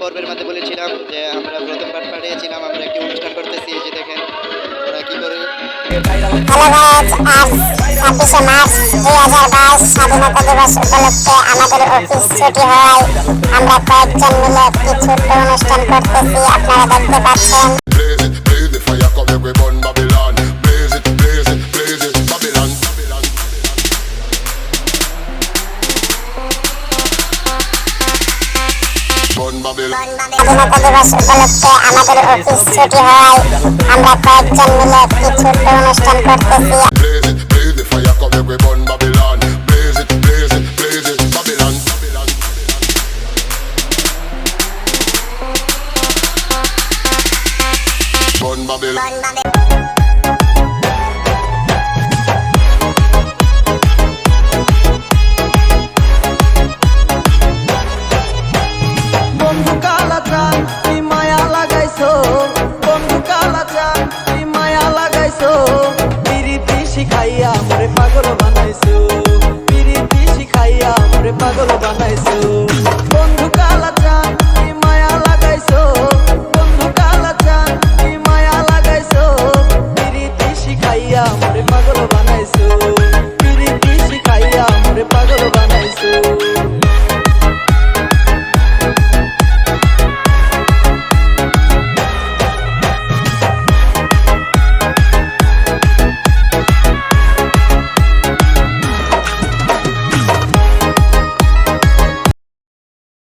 পর্বের মধ্যে বলেছিলাম যে আমরা প্রথমবার পাঠিয়েছিলাম আমরা একটি অনুষ্ঠান করতেছি, এই যে দেখেন ওরা কি করে। হ্যালো গাইস, আজ 26শে মার্চ 2022 স্বাধীনতা দিবস উপলক্ষে আমাদের অফিস ছুটি হওয়ায় আমরা কয়েকজন মিলে একটি ছোট্ট অনুষ্ঠান করতেছি, আপনারা দেখতে পাচ্ছেন। স্বাধীনতা দিবস উপলক্ষে আমাদের অফিস ছুটি হওয়ায় আমরা কয়েকজন মিলে একটি ছোট্ট অনুষ্ঠান করতেছি। বন্ধু কালাচান তুই মায়া লাগাইছো, বন্ধু কালাচান তুই মায়া লাগাইছো, পিরিতি শিখাইয়া মোরে পাগল বানাইছো।